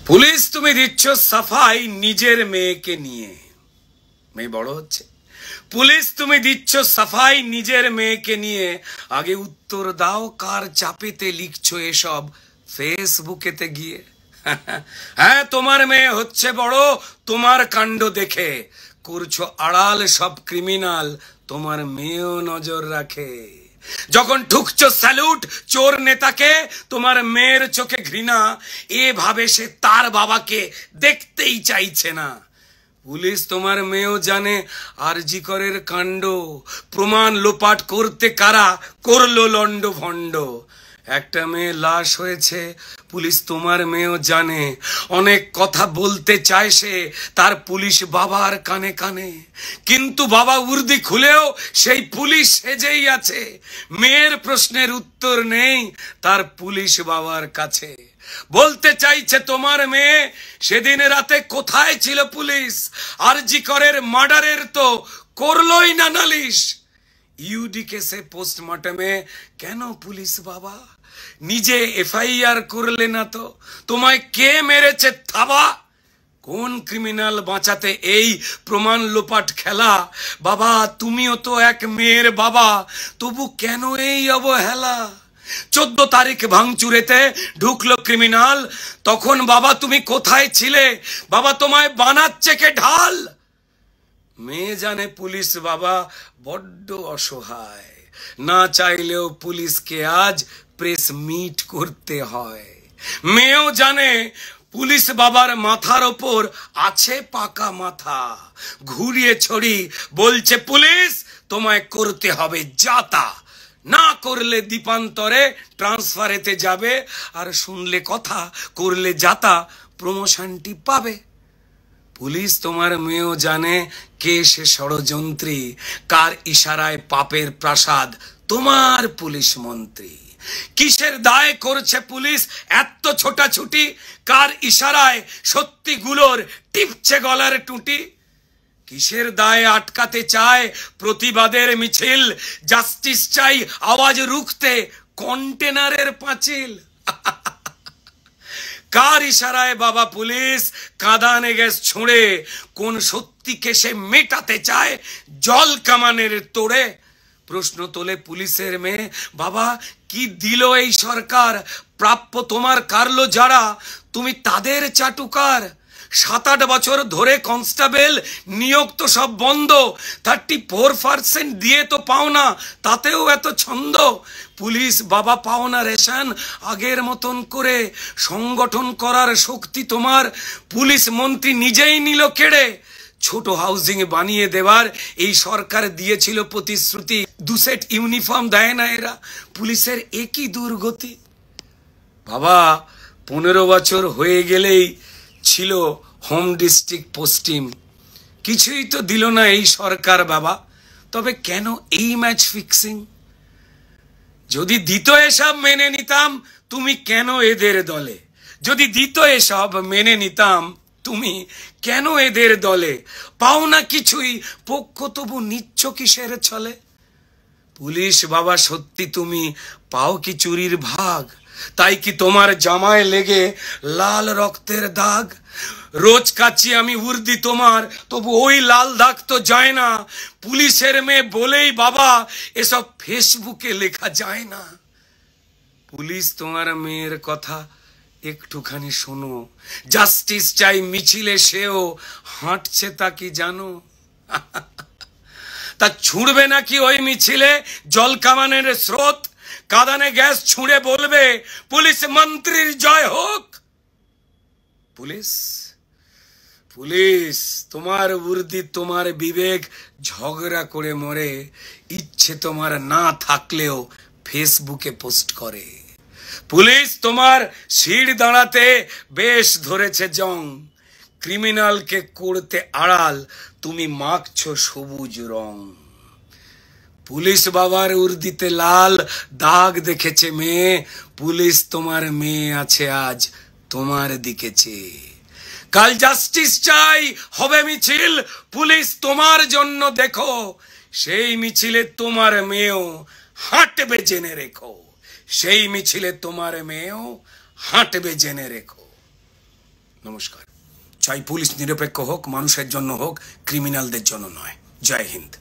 Police তুমি দিচ্ছ সাফাই নিজের মেয়েকে নিয়ে, মেয়ে বড় হচ্ছে। পুলিশ তুমি দিচ্ছ সাফাই নিজের মেয়েকে নিয়ে, আগে উত্তর দাও কার চাপেতে লিখছো এসব ফেসবুকেতে গিয়ে। হ্যাঁ, তোমার মেয়ে হচ্ছে বড়, তোমার কাণ্ড দেখে করছো আড়াল সব ক্রিমিনাল, তোমার মেয়েও নজর রাখে। যখন ঠুকছো স্যালুট চোর নেতাকে, তোমার মেয়ের চোখে ঘৃণা, এভাবে সে তার বাবাকে দেখতেই চাইছে না। পুলিশ তোমার মেয়েও জানে আরজি করের কাণ্ড, প্রমাণ লোপাট করতে কারা করলো লন্ড ভন্ড। একটা মেয়ে লাশ হয়েছে, পুলিশ তোমার মেয়েও জানে, অনেক কথা বলতে চায় সে তার পুলিশ বাবার কানে কানে, কিন্তু বাবা উর্দি খুলেও সেই পুলিশ সেজেই আছে। মেয়ের প্রশ্নের উত্তর নেই তার পুলিশ বাবার কাছে। বলতে চাইছে তোমার মেয়ে, সেদিন রাতে কোথায় ছিল পুলিশ? আরজি করের মার্ডারের তো করলোই না নালিশ। ইউডি কেসে পোস্টমর্টমে কেন পুলিশ বাবা নিজে এফআইআর করলে না? তো তোমায় কে মেরেছে থাবা? কোন ক্রিমিনাল বাঁচাতে এই প্রমাণ লোপাট খেলা? বাবা তুমিও তো এক মেয়ের বাবা, তবু কেন এই অবহেলা? 14 তারিখ ভাঙচুরেতে ঢুকলো ক্রিমিনাল, তখন বাবা তুমি কোথায় ছিলে? বাবা তোমায় বানাচ্ছে কে ঢাল? মেয়ে জানে পুলিশ বাবা বড্ড অসহায়, না চাইলেও পুলিশকে আজ প্রেস মিট করতে হয়। মেয়েও জানে পুলিশ বাবার মাথার ওপর আছে পাকা মাথা, ঘুরিয়ে ছড়ি বলছে পুলিশ তোমায় করতে হবে যাতা, না করলে দ্বীপান্তরে ট্রান্সফারেতে যাবে, আর শুনলে কথা করলে যাতা প্রমোশনটি পাবে। পুলিশ তোমার মেয়েও জানে কে সে ষড়যন্ত্রী, কার ইশারায় পাপের প্রাসাদ তোমার পুলিশ মন্ত্রী। কিসের দায় করছে পুলিশ এত ছোটাছুটি, কার ইশারায় সত্যিগুলোর টিপছে গলার টুটি? কিসের দায়ে আটকাতে চায় প্রতিবাদের মিছিল, জাস্টিস চাই আওয়াজ রুখতে কন্টেনারের পাঁচিল। কার ইশারায় বাবা পুলিশ কাঁদানে গ্যাস ছুঁড়ে কোন সত্যিকে সে মেটাতে চায় জল কামানের তোড়ে? প্রশ্ন তোলে পুলিশের মেয়ে, বাবা কি দিল এই সরকার? প্রাপ্য তোমার কারলো যারা, তুমি তাদের চাটুকার। 7-8 বছর ধরে কনস্টেবল নিয়োগ তো সব বন্ধ, 34% দিয়ে তো পাও না, তাতেও এত ছন্দ। পুলিশ বাবা পাও না রেশন আগের মতন করে, সংগঠন করার শক্তি তোমার পুলিশ মন্ত্রী নিজেই নিল কেড়ে। ছোট হাউজিং বানিয়ে দেওয়ার এই সরকার দিয়েছিল প্রতিশ্রুতি, 2 সেট ইউনিফর্ম দেয় না এরা, পুলিশের একই দুর্গতি। বাবা 15 বছর হয়ে গেলেই ছিল হোম ডিস্ট্রিক্ট পোস্টিং, কিছুই তো দিল না এই সরকার বাবা, তবে কেন এই ম্যাচ ফিক্সিং? যদি দিত এসব মেনে নিতাম তুমি কেন এদের দলে? যদি দিত এসব মেনে নিতাম তুমি কেন এদের দলে? পাও না কিছুই, পক্ষ তবু নিচ্ছ কিসের ছলে? পুলিশ বাবা সত্যি তুমি পাও কি চুরির ভাগ? তাই কি তোমার জামায় লেগে লাল রক্তের দাগ? রোজ কাচ্ছি আমি উর্দি তোমার, তবু ওই লাল দাগ তো যায় না। পুলিশের মেয়ে বলেই বাবা এসব ফেসবুকে লেখা যায় না। পুলিশ তোমার মেয়ের কথা একটুখানি শোনো, জাস্টিস চাই মিছিলে সেও হাঁটছে তা কি জানো? তা ছুঁড়বে নাকি ওই মিছিলে জল কামানের স্রোত? কাঁদানে গ্যাস ছুঁড়ে বলবে পুলিশ মন্ত্রীর জয় হোক। পুলিশ পুলিশ তোমার উর্দি তোমার বিবেক ঝগড়া করে মরে, ইচ্ছে তোমার না থাকলেও ফেসবুকে পোস্ট করে। পুলিশ তোমার শির দাঁড়াতে বেশ ধরেছে জং, ক্রিমিনালকে করতে আড়াল তুমি মাখছো সবুজ রং। পুলিশ বাবার উর্দিতে লাল দাগ দেখেছে মেয়ে, পুলিশ তোমার মেয়ে আছে আজ তোমার দিকে চেয়ে। কাল জাস্টিস চাই হবে মিছিল, পুলিশ তোমার জন্য দেখো, সেই মিছিলে তোমার মেয়েও হাঁটবে জেনে রেখো। সেই মিছিলে তোমার মেয়েও হাঁটবে জেনে রেখো। নমস্কার। চাই পুলিশ নিরপেক্ষ হোক, মানুষের জন্য হোক, ক্রিমিনালদের জন্য নয়। জয় হিন্দ।